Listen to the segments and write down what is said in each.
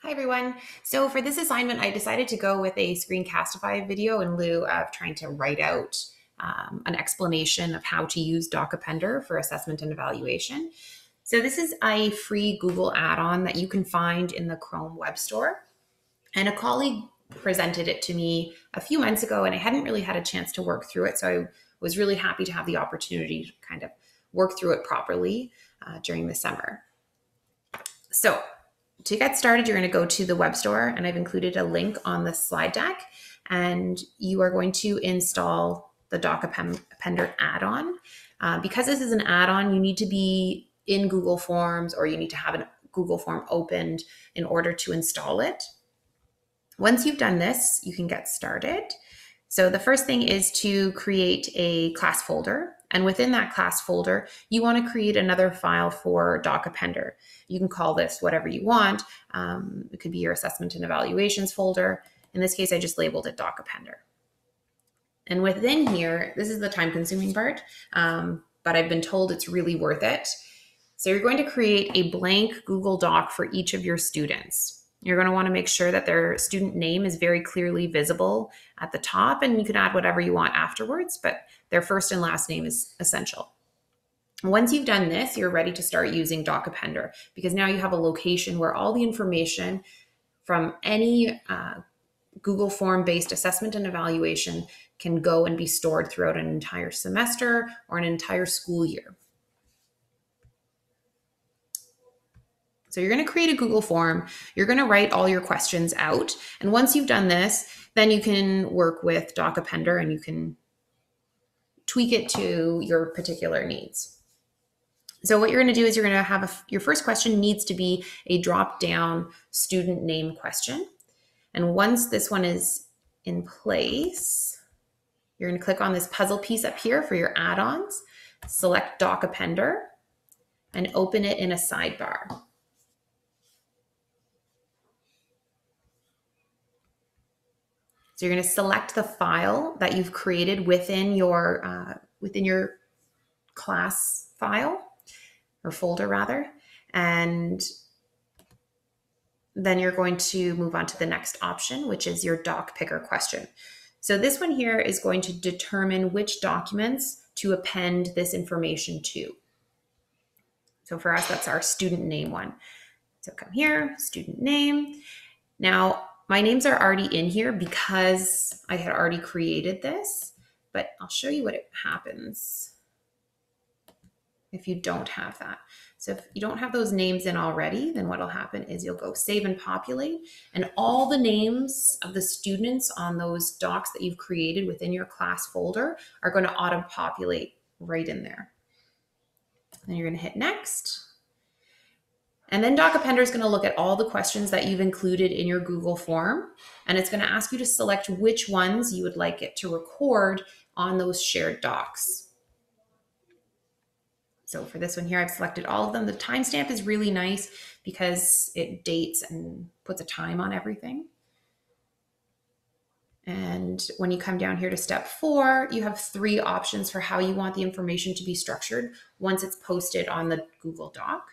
Hi everyone. So for this assignment, I decided to go with a Screencastify video in lieu of trying to write out an explanation of how to use DocAppender for assessment and evaluation. So this is a free Google add-on that you can find in the Chrome Web Store. And a colleague presented it to me a few months ago, and I hadn't really had a chance to work through it. So I was really happy to have the opportunity to kind of work through it properly during the summer. So to get started, you're going to go to the web store, and I've included a link on the slide deck, and you are going to install the DocAppender add-on. Because this is an add-on, you need to be in Google Forms, or you need to have a Google form opened in order to install it. Once you've done this, you can get started. So the first thing is to create a class folder. And within that class folder, you want to create another file for DocAppender. You can call this whatever you want. It could be your assessment and evaluations folder. In this case, I just labeled it DocAppender. And within here, this is the time-consuming part, but I've been told it's really worth it. So you're going to create a blank Google Doc for each of your students. You're going to want to make sure that their student name is very clearly visible at the top, and you can add whatever you want afterwards, but their first and last name is essential. Once you've done this, you're ready to start using DocAppender, because now you have a location where all the information from any Google form-based assessment and evaluation can go and be stored throughout an entire semester or an entire school year. So you're going to create a Google form. You're going to write all your questions out. And once you've done this, then you can work with DocAppender and you can tweak it to your particular needs. So what you're going to do is you're going to have your first question needs to be a drop-down student name question. And once this one is in place, you're going to click on this puzzle piece up here for your add-ons, select DocAppender, and open it in a sidebar. So you're going to select the file that you've created within your class file or folder rather, and then you're going to move on to the next option, which is your doc picker question. So this one here is going to determine which documents to append this information to. So for us, that's our student name one. So come here, student name. Now, my names are already in here because I had already created this, but I'll show you what happens if you don't have that. So if you don't have those names in already, then what'll happen is you'll go save and populate, and all the names of the students on those docs that you've created within your class folder are going to auto-populate right in there. Then you're going to hit next. And then DocAppender is going to look at all the questions that you've included in your Google form, and it's going to ask you to select which ones you would like it to record on those shared docs. So for this one here, I've selected all of them. The timestamp is really nice because it dates and puts a time on everything. And when you come down here to step 4, you have 3 options for how you want the information to be structured once it's posted on the Google Doc.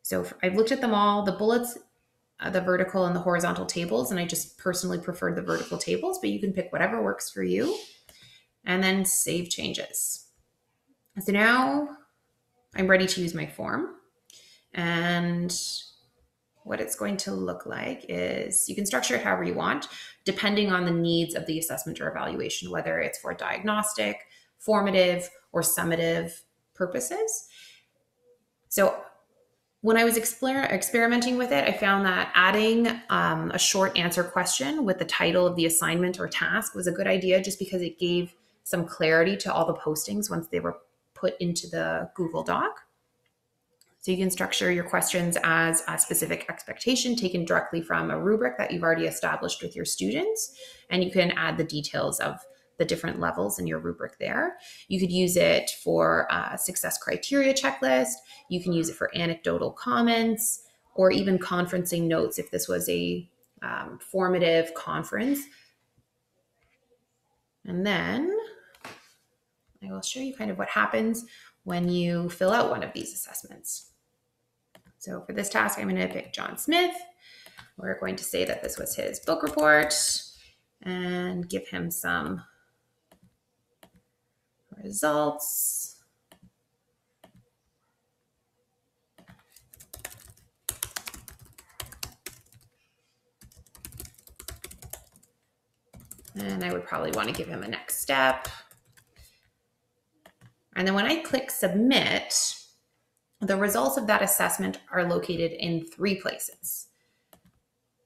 So I've looked at them all, the bullets, the vertical and the horizontal tables, and I just personally preferred the vertical tables, but you can pick whatever works for you, and then save changes. So now I'm ready to use my form, and what it's going to look like is you can structure it however you want, depending on the needs of the assessment or evaluation, whether it's for diagnostic, formative, or summative purposes. So when I was experimenting with it, I found that adding a short answer question with the title of the assignment or task was a good idea, just because it gave some clarity to all the postings once they were put into the Google Doc. So you can structure your questions as a specific expectation taken directly from a rubric that you've already established with your students, and you can add the details of the different levels in your rubric there. You could use it for a success criteria checklist. You can use it for anecdotal comments or even conferencing notes if this was a formative conference. And then I will show you kind of what happens when you fill out one of these assessments. So for this task, I'm going to pick John Smith. We're going to say that this was his book report and give him some results. And I would probably want to give him a next step. And then when I click submit, the results of that assessment are located in 3 places.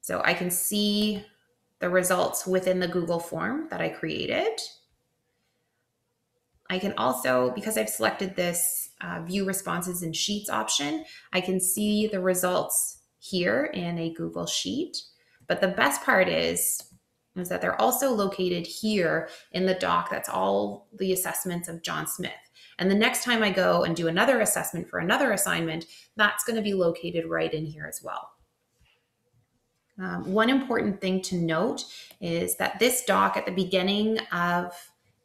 So I can see the results within the Google form that I created. I can also, because I've selected this view responses in sheets option, I can see the results here in a Google Sheet. But the best part is that they're also located here in the doc. That's all the assessments of John Smith. And the next time I go and do another assessment for another assignment, that's going to be located right in here as well. One important thing to note is that this doc at the beginning of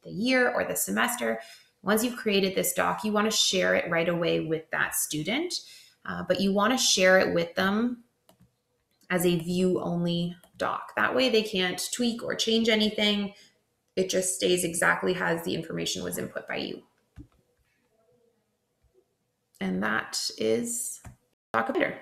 the year or the semester, once you've created this doc, you want to share it right away with that student, but you want to share it with them as a view-only doc. That way they can't tweak or change anything. It just stays exactly as the information was input by you. And that is DocuPender.